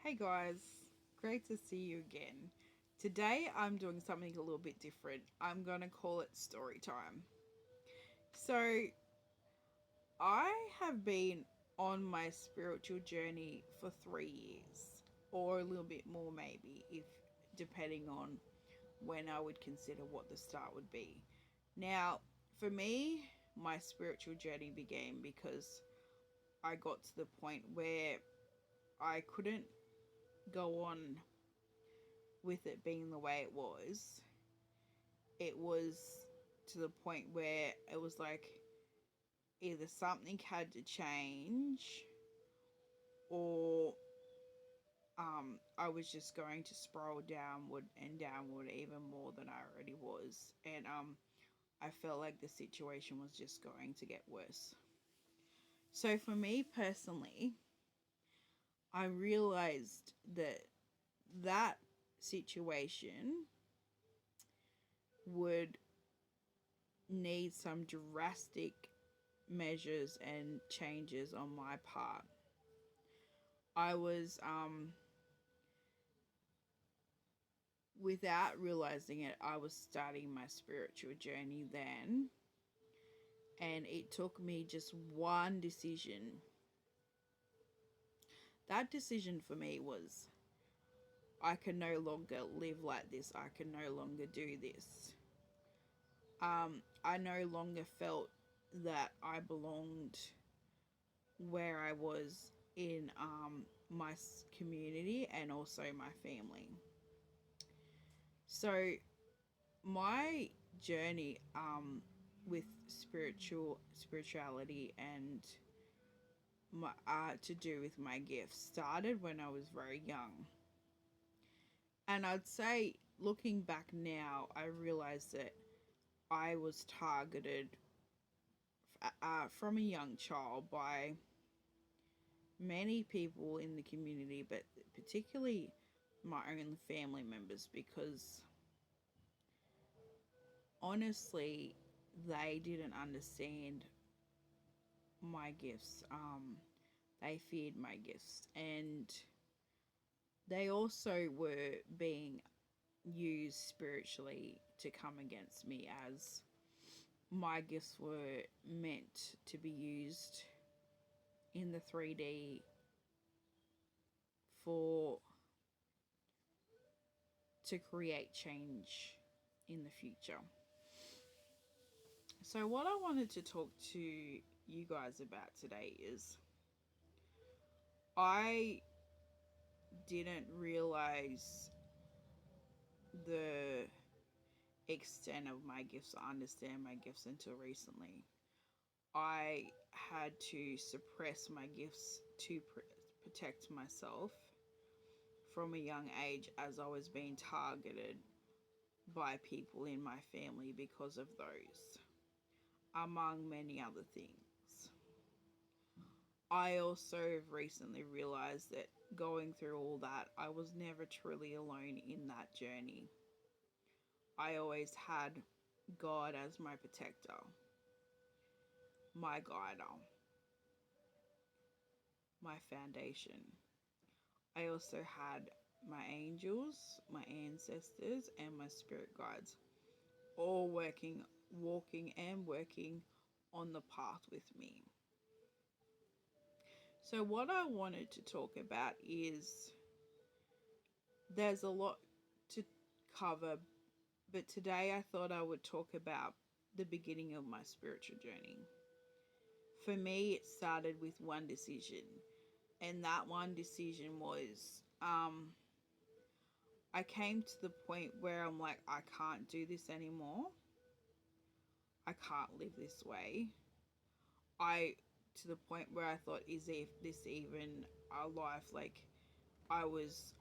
Hey guys, great to see you again. Today I'm doing something a little bit different. I'm gonna call it story time. So, I have been on my spiritual journey for 3 years, or a little bit more, maybe, if depending on when I would consider what the start would be. Now, for me, my spiritual journey began because I got to the point where I couldn't go on with it being the way it was. It was to the point where it was like either something had to change or I was just going to spiral downward and downward even more than I already was. And I felt like the situation was just going to get worse. So for me personally, I realized that that situation would need some drastic measures and changes on my part. I was, without realizing it, I was starting my spiritual journey then. And it took me just one decision. That decision for me was I can no longer live like this. I can no longer do this. I no longer felt that I belonged where I was in my community and also my family. So my journey with spirituality and my to do with my gifts started when I was very young. And I'd say looking back now, I realized that I was targeted from a young child by many people in the community, but particularly my own family members, because honestly, they didn't understand my gifts. They feared my gifts, and they also were being used spiritually to come against me, as my gifts were meant to be used in the 3D for to create change in the future. So what I wanted to talk to you guys about today is I didn't realize the extent of my gifts, understand my gifts until recently. I had to suppress my gifts to protect myself from a young age, as I was being targeted by people in my family because of those, among many other things. I also have recently realized that going through all that, I was never truly alone in that journey. I always had God as my protector, my guider, my foundation. I also had my angels, my ancestors, and my spirit guides, all working, walking, and working on the path with me. So, what I wanted to talk about is there's a lot to cover, but today I thought I would talk about the beginning of my spiritual journey. For me, it started with one decision, and that one decision was I came to the point where I'm like, I can't do this anymore. I can't live this way. I to the point where I thought, is this even a life? Like, I was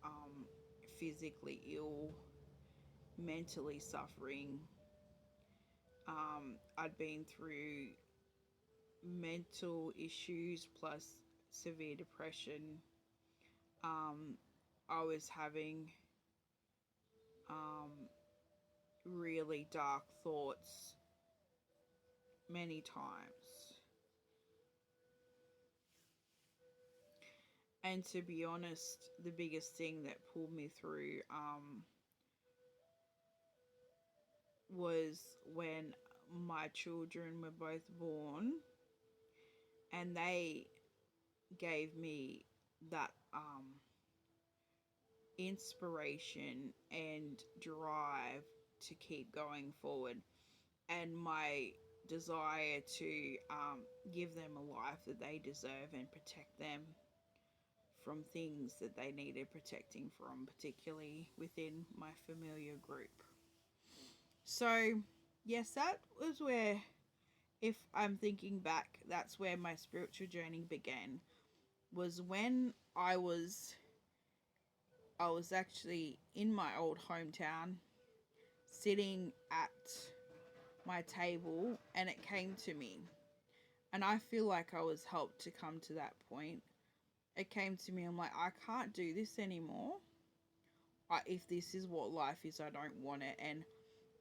physically ill, mentally suffering. I'd been through mental issues plus severe depression. Um, I was having um, really dark thoughts many times. And to be honest, the biggest thing that pulled me through was when my children were both born, and they gave me that inspiration and drive to keep going forward, and my desire to give them a life that they deserve and protect them from things that they needed protecting from, particularly within my familiar group. So, yes, that was where, if I'm thinking back, that's where my spiritual journey began. Was when I was actually in my old hometown, sitting at my table, and it came to me. And I feel like I was helped to come to that point. It came to me, I'm like, I can't do this anymore. If this is what life is, I don't want it. And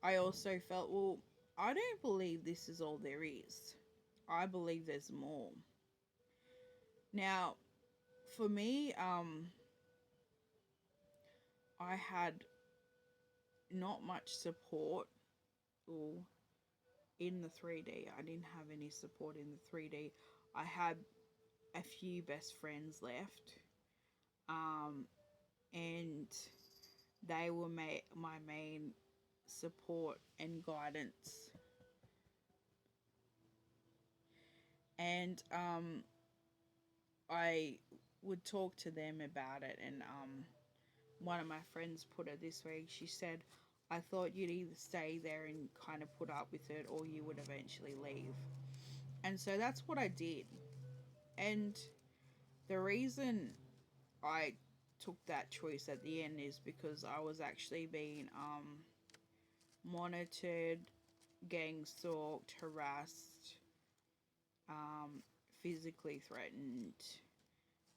I also felt, well, I don't believe this is all there is. I believe there's more. Now, for me, I had not much support, or in the 3D. I didn't have any support in the 3D. I had a few best friends left, and they were my main support and guidance. And I would talk to them about it, and one of my friends put it this way. She said, I thought you'd either stay there and kind of put up with it, or you would eventually leave. And so that's what I did. And the reason I took that choice at the end is because I was actually being monitored, gang stalked, harassed, physically threatened,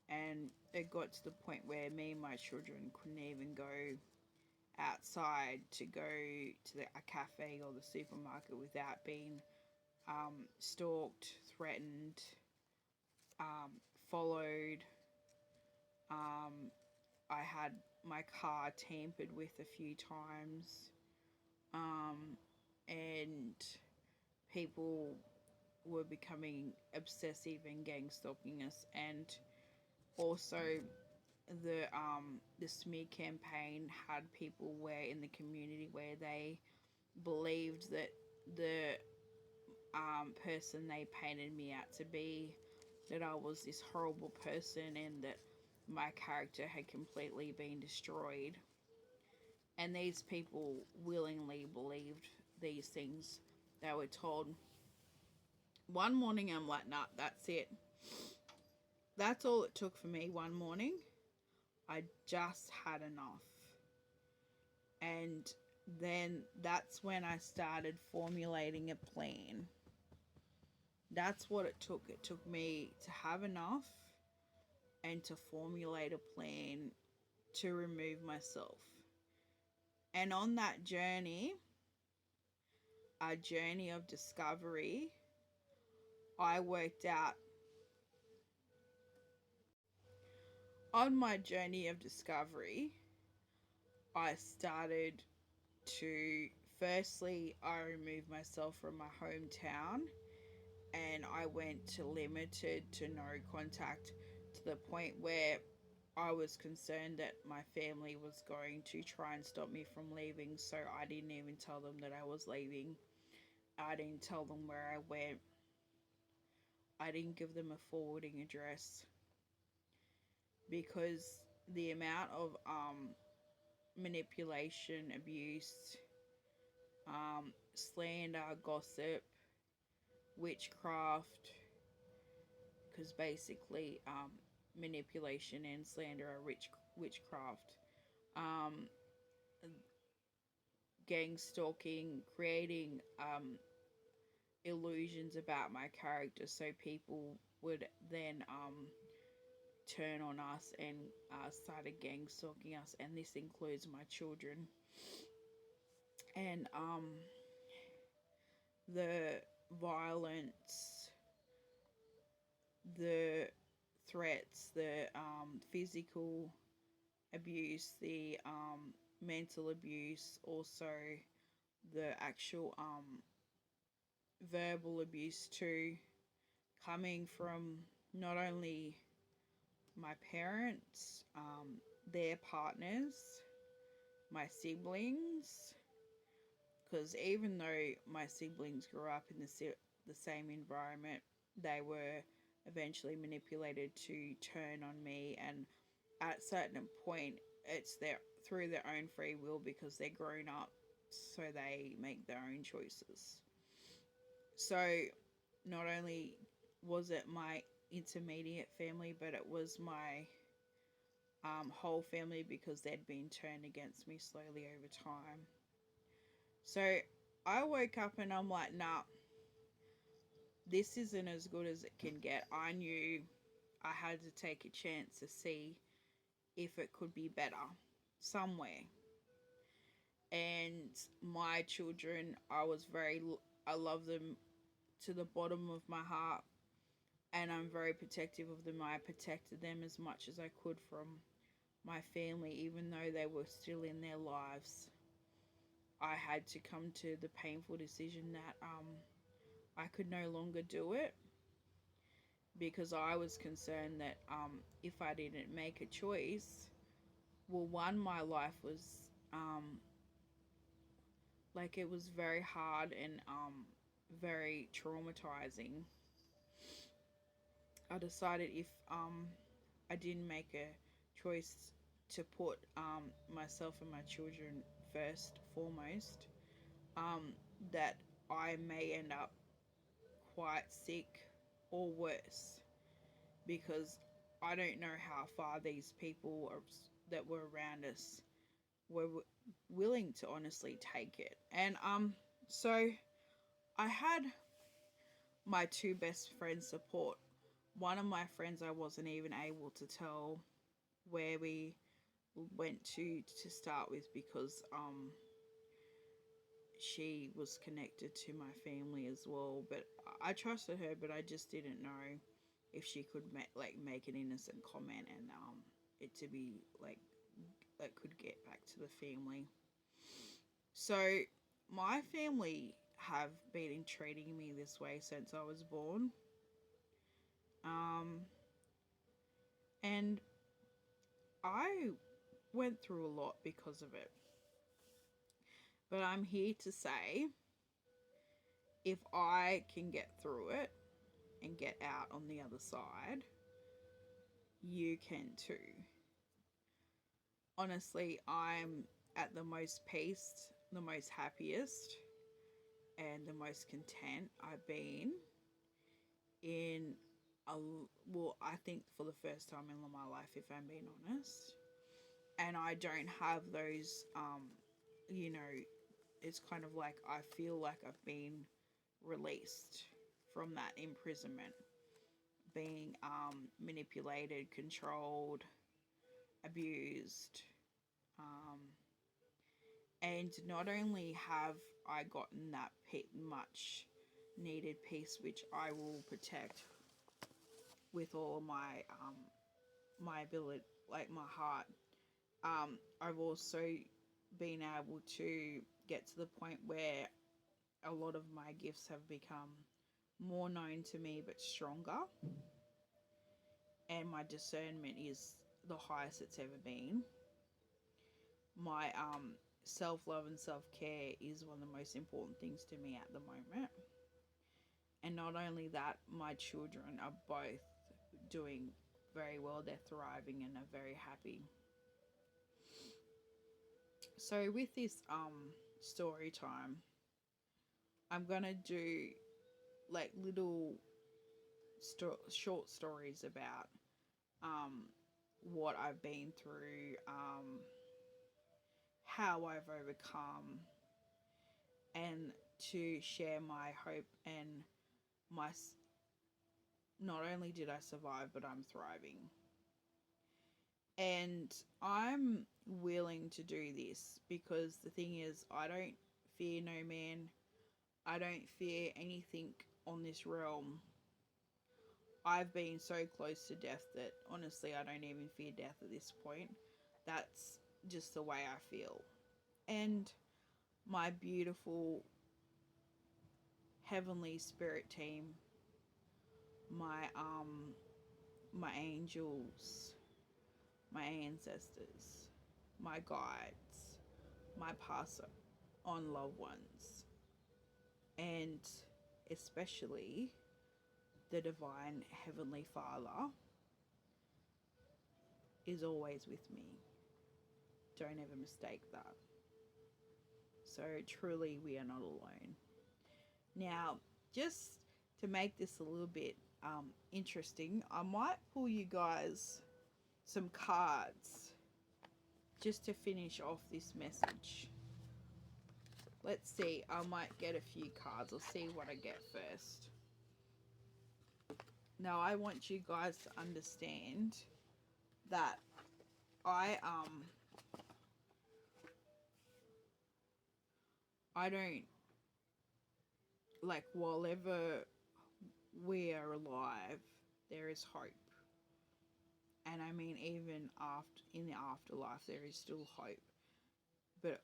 and it got to the point where me and my children couldn't even go outside to go to a cafe or the supermarket without being stalked, threatened, followed. I had my car tampered with a few times, and people were becoming obsessive and gang stalking us. And also, the smear campaign had people where in the community where they believed that the person they painted me out to be, that I was this horrible person and that my character had completely been destroyed. And these people willingly believed these things they were told. One morning, I'm like, nah, that's it. That's all it took for me one morning. I just had enough. And then that's when I started formulating a plan. That's what it took. It took me to have enough and to formulate a plan to remove myself. And on that journey, a journey of discovery, I worked out. On my journey of discovery, I started to, firstly, I removed myself from my hometown, and I went to limited to no contact, to the point where I was concerned that my family was going to try and stop me from leaving, so I didn't even tell them that I was leaving. I didn't tell them where I went. I didn't give them a forwarding address, because the amount of manipulation, abuse, slander, gossip, witchcraft, because basically manipulation and slander are witchcraft, um, gang stalking, creating illusions about my character so people would then turn on us and started gang stalking us, and this includes my children. And the violence, the threats, the physical abuse, the mental abuse, also the actual verbal abuse too, coming from not only my parents, their partners, my siblings, because even though my siblings grew up in the same environment, they were eventually manipulated to turn on me, and at a certain point it's their through their own free will because they're grown up, so they make their own choices. So not only was it my intermediate family, but it was my whole family because they'd been turned against me slowly over time. So I woke up and I'm like, nah, this isn't as good as it can get. I knew I had to take a chance to see if it could be better somewhere. And my children, I love them to the bottom of my heart, and I'm very protective of them. I protected them as much as I could from my family, even though they were still in their lives. I had to come to the painful decision that I could no longer do it, because I was concerned that if I didn't make a choice, well, one, my life was like, it was very hard and very traumatizing. I decided if I didn't make a choice to put myself and my children first, foremost, um, that I may end up quite sick or worse, because I don't know how far these people that were around us were willing to honestly take it. And so I had my two best friends support. One of my friends, I wasn't even able to tell where we went to start with, because she was connected to my family as well. But I trusted her, but I just didn't know if she could make an innocent comment, and it to be like that could get back to the family. So my family have been treating me this way since I was born. Um, and I went through a lot because of it. But I'm here to say, if I can get through it and get out on the other side, you can too. Honestly, I'm at the most peace, the most happiest, and the most content I've been in a well, I think for the first time in my life, if I'm being honest. And I don't have those, you know, it's kind of like I feel like I've been released from that imprisonment, being manipulated, controlled, abused. Um, and not only have I gotten that much needed peace, which I will protect with all my ability, like my heart. I've also been able to get to the point where a lot of my gifts have become more known to me but stronger, and my discernment is the highest it's ever been. My self-love and self-care is one of the most important things to me at the moment. And not only that, my children are both doing very well. They're thriving and are very happy. So with this story time, I'm gonna do like little short stories about um what I've been through, how I've overcome, and to share my hope and my not only did I survive, but I'm thriving. And I'm willing to do this because the thing is, I don't fear no man. I don't fear anything on this realm. I've been so close to death that honestly I don't even fear death at this point. That's just the way I feel. And my beautiful heavenly spirit team, my my angels, my ancestors, my guides, my pass on loved ones, and especially the divine heavenly Father is always with me. Don't ever mistake that. So truly we are not alone. Now, just to make this a little bit interesting, I might pull you guys some cards just to finish off this message. Let's see, I might get a few cards. I'll see what I get first. Now, I want you guys to understand that I don't, like, while ever we are alive, there is hope. And I mean, even after, in the afterlife, there is still hope. But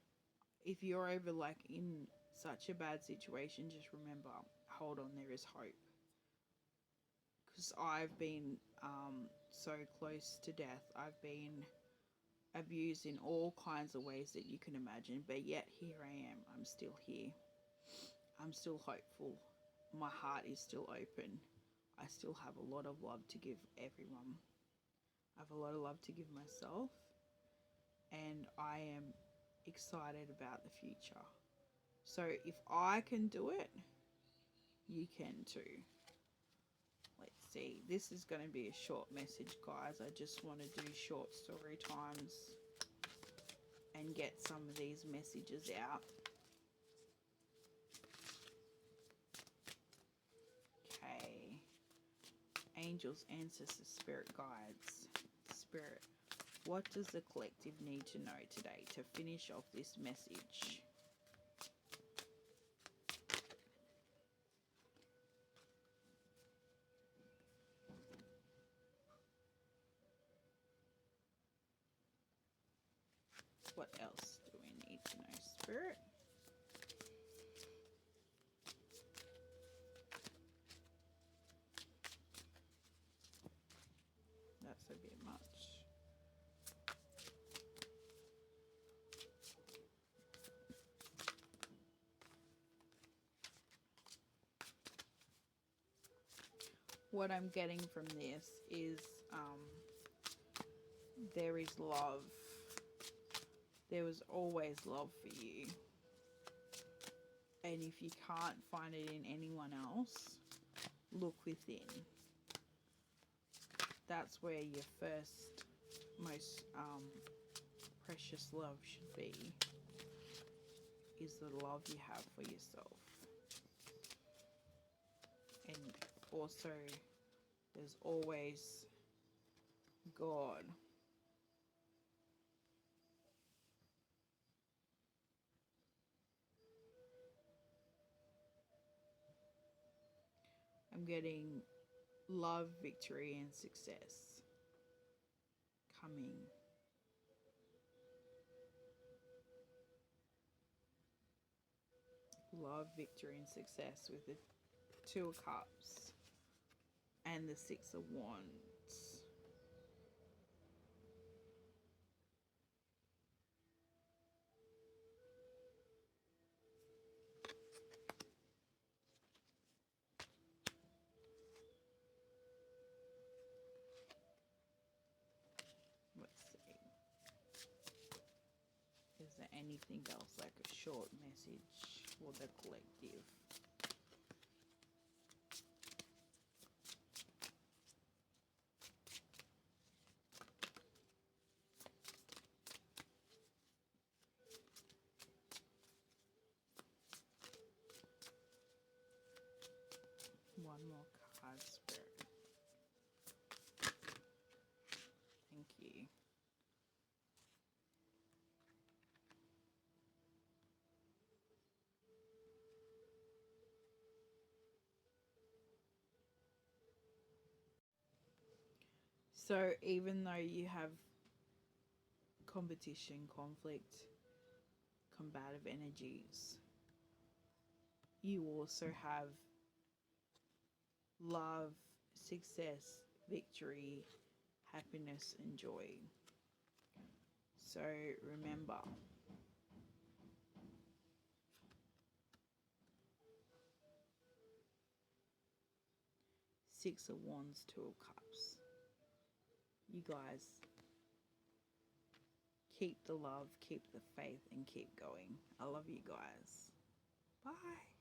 if you're ever like in such a bad situation, just remember, hold on, there is hope. Because I've been so close to death. I've been abused in all kinds of ways that you can imagine, but yet here I am. I'm still here. I'm still hopeful. My heart is still open. I still have a lot of love to give everyone. I have a lot of love to give myself, and I am excited about the future. So if I can do it, you can too. Let's see. This is going to be a short message, guys. I just want to do short story times and get some of these messages out. Okay. Angels, ancestors, spirit guides. Spirit, what does the collective need to know today to finish off this message? What else do we need to know, Spirit? That's a bit much. What I'm getting from this is there is love. There was always love for you. And if you can't find it in anyone else, look within. That's where your first, most precious love should be, is the love you have for yourself. And also, there's always God. I'm getting love, victory, and success coming. Love, victory, and success with the Two of Cups and the Six of Wands. Let's see. Is there anything else, like a short message for the collective? One more card, Spirit. Thank you. So even though you have competition, conflict, combative energies, you also have love, success, victory, happiness, and joy. So remember, Six of Wands, Two of Cups. You guys, keep the love, keep the faith, and keep going. I love you guys. Bye.